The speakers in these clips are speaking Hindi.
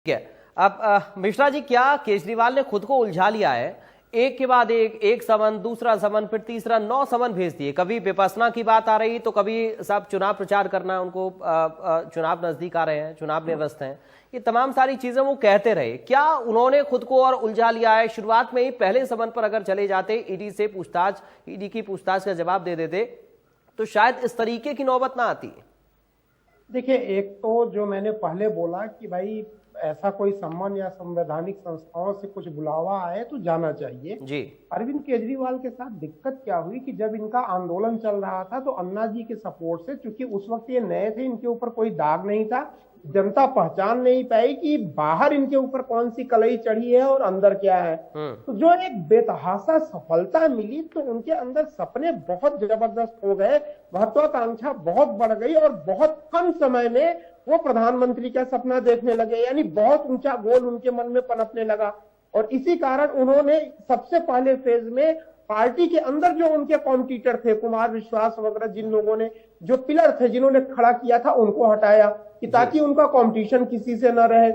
ठीक है। अब मिश्रा जी, क्या केजरीवाल ने खुद को उलझा लिया है? एक के बाद एक समन, दूसरा समन, फिर तीसरा, 9 समन भेज दिए। कभी विपස්සना की बात आ रही तो कभी सब चुनाव प्रचार करना है उनको, चुनाव नजदीक आ रहे हैं, चुनाव में व्यस्त हैं, ये तमाम सारी चीजें वो कहते रहे। क्या उन्होंने खुद को और उलझा लिया है? शुरुआत में ही पहले समन पर अगर चले जाते, ईडी की पूछताछ का जवाब दे देते तो शायद इस तरीके की नौबत ना आती। देखिए, एक तो जो मैंने पहले बोला कि भाई ऐसा कोई सम्मान या संवैधानिक संस्थाओं से कुछ बुलावा आए तो जाना चाहिए जी। अरविंद केजरीवाल के साथ दिक्कत क्या हुई कि जब इनका आंदोलन चल रहा था तो अन्ना जी के सपोर्ट से, चूंकि उस वक्त ये नए थे, इनके ऊपर कोई दाग नहीं था, जनता पहचान नहीं पाई कि बाहर इनके ऊपर कौन सी कलई चढ़ी है और अंदर क्या है। तो जो एक बेतहासा सफलता मिली तो उनके अंदर सपने बहुत जबरदस्त हो गए, महत्वाकांक्षा बहुत बढ़ गई और बहुत कम समय में वो प्रधानमंत्री का सपना देखने लगे, यानी बहुत ऊंचा गोल उनके मन में पनपने लगा। और इसी कारण उन्होंने सबसे पहले फेज में पार्टी के अंदर जो उनके कॉम्पिटिटर थे, कुमार विश्वास वगैरह, जिन लोगों ने जो पिलर थे जिन्होंने खड़ा किया था, उनको हटाया कि ताकि उनका कंपटीशन किसी से न रहे।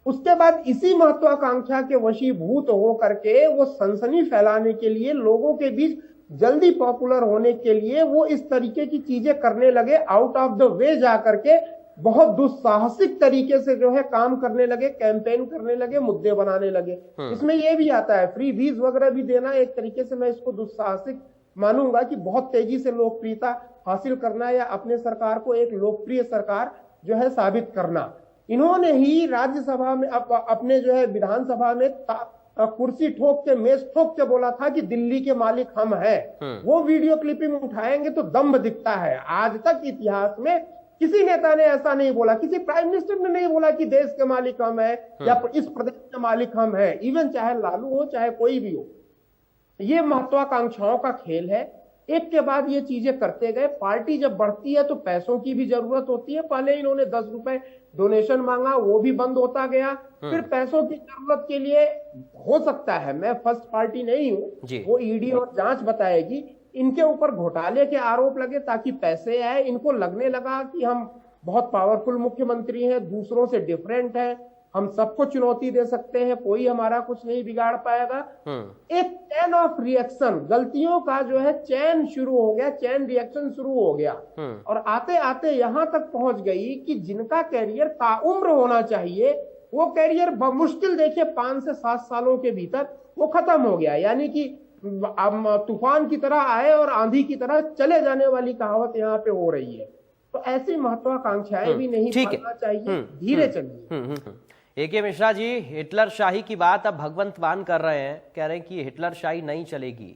उसके बाद इसी महत्वाकांक्षा के वशीभूत हो करके वो सनसनी फैलाने के लिए, लोगों के बीच जल्दी पॉपुलर होने के लिए वो इस तरीके की चीजें करने लगे, आउट ऑफ द वे जा करके बहुत दुस्साहसिक तरीके से जो है काम करने लगे, कैंपेन करने लगे, मुद्दे बनाने लगे। इसमें यह भी आता है फ्री वीज वगैरह भी देना, एक तरीके से मैं इसको दुस्साहसिक मानूंगा कि बहुत तेजी से लोकप्रियता हासिल करना या अपने सरकार को एक लोकप्रिय सरकार जो है साबित करना। इन्होंने ही राज्यसभा में अपने जो है विधानसभा में कुर्सी ठोक के, मेज ठोक के बोला था कि दिल्ली के मालिक हम हैं। वो वीडियो क्लिपिंग उठाएंगे तो दम्भ दिखता है। आज तक इतिहास में किसी नेता ने ऐसा नहीं बोला, किसी प्राइम मिनिस्टर ने नहीं बोला कि देश के मालिक हम है या इस प्रदेश के मालिक हम है, इवन चाहे लालू हो चाहे कोई भी हो। ये महत्वाकांक्षाओं का खेल है, एक के बाद ये चीजें करते गए। पार्टी जब बढ़ती है तो पैसों की भी जरूरत होती है। पहले इन्होंने 10 रुपए डोनेशन मांगा, वो भी बंद होता गया। फिर पैसों की जरूरत के लिए, हो सकता है, मैं फर्स्ट पार्टी नहीं हूं, वो ईडी और जांच बताएगी, इनके ऊपर घोटाले के आरोप लगे ताकि पैसे आए। इनको लगने लगा कि हम बहुत पावरफुल मुख्यमंत्री हैं, दूसरों से डिफरेंट है, हम सबको चुनौती दे सकते हैं, कोई हमारा कुछ नहीं बिगाड़ पाएगा। एक चैन ऑफ रिएक्शन, गलतियों का जो है चैन शुरू हो गया, चैन रिएक्शन शुरू हो गया। और आते आते यहां तक पहुंच गई कि जिनका कैरियर ताउम्र होना चाहिए, वो कैरियर बमुश्किल देखिए 5 से 7 सालों के भीतर वो खत्म हो गया। यानी कि तूफान की तरह आए और आंधी की तरह चले जाने वाली कहावत यहाँ पे हो रही है। तो ऐसी महत्वाकांक्षाएं भी नहीं पालना चाहिए, धीरे चलिए। ए.के. मिश्रा जी, हिटलर शाही की बात अब भगवंत मान कर रहे हैं, कह रहे हैं कि हिटलर शाही नहीं चलेगी।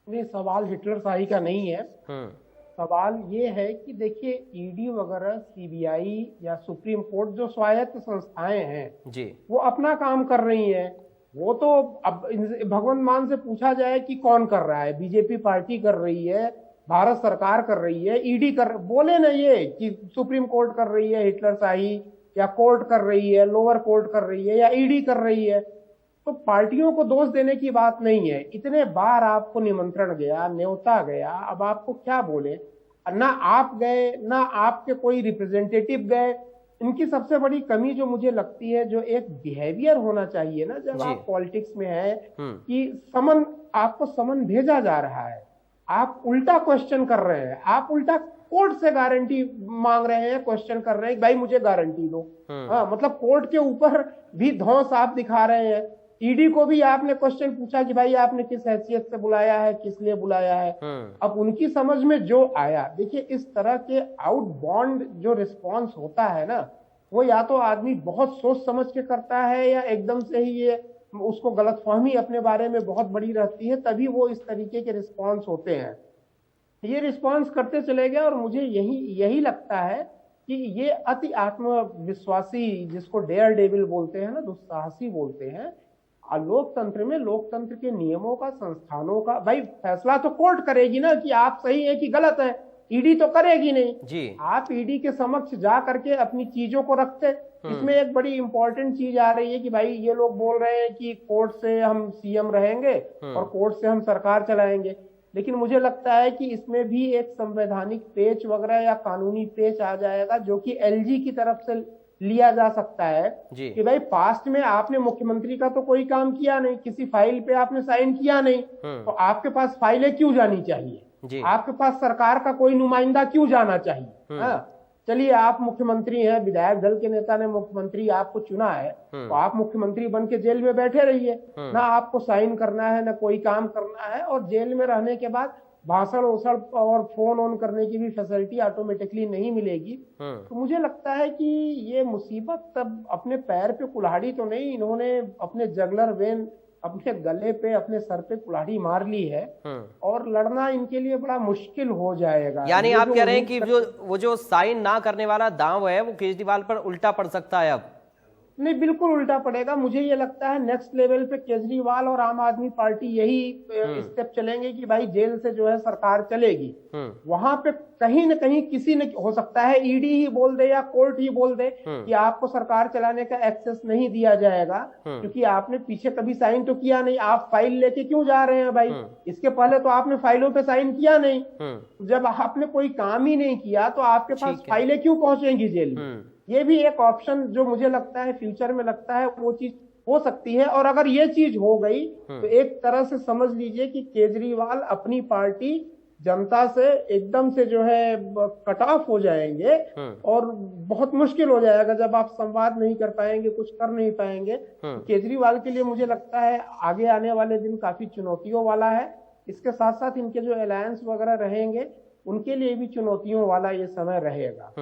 नहीं, सवाल हिटलर शाही का नहीं है। सवाल ये है कि देखिए, ईडी वगैरह, सीबीआई या सुप्रीम कोर्ट जो स्वायत्त संस्थाएं हैं जी, वो अपना काम कर रही हैं। वो तो अब भगवंत मान से पूछा जाए कि कौन कर रहा है, बीजेपी पार्टी कर रही है, भारत सरकार कर रही है, ईडी कर, बोले ना ये कि सुप्रीम कोर्ट कर रही है हिटलरशाही, या कोर्ट कर रही है, लोअर कोर्ट कर रही है, या ईडी कर रही है, तो पार्टियों को दोष देने की बात नहीं है। इतने बार आपको निमंत्रण गया, न्योता गया, अब आपको क्या बोले, ना आप गए ना आपके कोई रिप्रेजेंटेटिव गए। इनकी सबसे बड़ी कमी जो मुझे लगती है, जो एक बिहेवियर होना चाहिए ना जब आप पॉलिटिक्स में है, कि आपको समन भेजा जा रहा है, आप उल्टा क्वेश्चन कर रहे हैं, आप उल्टा कोर्ट से गारंटी मांग रहे हैं, क्वेश्चन कर रहे हैं, भाई मुझे गारंटी दो। मतलब कोर्ट के ऊपर भी धौंस आप दिखा रहे हैं। ईडी को भी आपने क्वेश्चन पूछा कि भाई आपने किस हैसियत से बुलाया है, किस लिए बुलाया है। अब उनकी समझ में जो आया, देखिए इस तरह के आउटबाउंड जो रिस्पॉन्स होता है ना, वो या तो आदमी बहुत सोच समझ के करता है या एकदम से ही ये उसको गलतफहमी अपने बारे में बहुत बड़ी रहती है, तभी वो इस तरीके के रिस्पॉन्स होते हैं। ये रिस्पॉन्स करते चले गए और मुझे यही लगता है कि ये अति आत्मविश्वासी, जिसको डेयर डेविल बोलते हैं ना, दुस्साहसी बोलते हैं, लोकतंत्र में लोकतंत्र के नियमों का, संस्थानों का, भाई फैसला तो कोर्ट करेगी ना कि आप सही है कि गलत है, ईडी तो करेगी नहीं जी। आप ईडी के समक्ष जा करके अपनी चीजों को रखते। इसमें एक बड़ी इंपॉर्टेंट चीज आ रही है कि भाई ये लोग बोल रहे हैं कि कोर्ट से हम सीएम रहेंगे और कोर्ट से हम सरकार चलाएंगे, लेकिन मुझे लगता है कि इसमें भी एक संवैधानिक पेच वगैरह या कानूनी पेच आ जाएगा, जो कि एलजी की तरफ से लिया जा सकता है जी। कि भाई पास्ट में आपने मुख्यमंत्री का तो कोई काम किया नहीं, किसी फाइल पे आपने साइन किया नहीं, तो आपके पास फाइलें क्यों जानी चाहिए? जी। आपके पास सरकार का कोई नुमाइंदा क्यों जाना चाहिए? हाँ, चलिए आप मुख्यमंत्री हैं, विधायक दल के नेता ने मुख्यमंत्री आपको चुना है, तो आप मुख्यमंत्री बन के जेल में बैठे रहिए, ना आपको साइन करना है, ना कोई काम करना है, और जेल में रहने के बाद भाषण ओसड़ और फोन ऑन करने की भी फैसिलिटी ऑटोमेटिकली नहीं मिलेगी। तो मुझे लगता है कि ये मुसीबत तब अपने पैर पे कुल्हाड़ी तो नहीं, इन्होंने अपने जगलर वेन अपने गले पे, अपने सर पे कुल्हाड़ी मार ली है, और लड़ना इनके लिए बड़ा मुश्किल हो जाएगा। यानी आप कह रहे हैं कि वो जो साइन ना करने वाला दांव है वो केजरीवाल पर उल्टा पड़ सकता है? अब नहीं, बिल्कुल उल्टा पड़ेगा। मुझे ये लगता है नेक्स्ट लेवल पे केजरीवाल और आम आदमी पार्टी यही स्टेप चलेंगे कि भाई जेल से जो है सरकार चलेगी, वहां पे कहीं न कहीं किसी ने, हो सकता है ईडी ही बोल दे या कोर्ट ही बोल दे कि आपको सरकार चलाने का एक्सेस नहीं दिया जाएगा, क्योंकि आपने पीछे कभी साइन तो किया नहीं। आप फाइल लेके क्यों जा रहे हैं भाई? इसके पहले तो आपने फाइलों पे साइन किया नहीं। जब आपने कोई काम ही नहीं किया तो आपके पास फाइलें क्यों पहुंचेंगी जेल में? ये भी एक ऑप्शन जो मुझे लगता है फ्यूचर में लगता है वो चीज हो सकती है। और अगर ये चीज हो गई तो एक तरह से समझ लीजिए कि केजरीवाल अपनी पार्टी जनता से एकदम से जो है कट ऑफ हो जाएंगे, और बहुत मुश्किल हो जाएगा जब आप संवाद नहीं कर पाएंगे, कुछ कर नहीं पाएंगे। केजरीवाल के लिए मुझे लगता है आगे आने वाले दिन काफी चुनौतियों वाला है। इसके साथ साथ इनके जो अलायंस वगैरह रहेंगे उनके लिए भी चुनौतियों वाला ये समय रहेगा।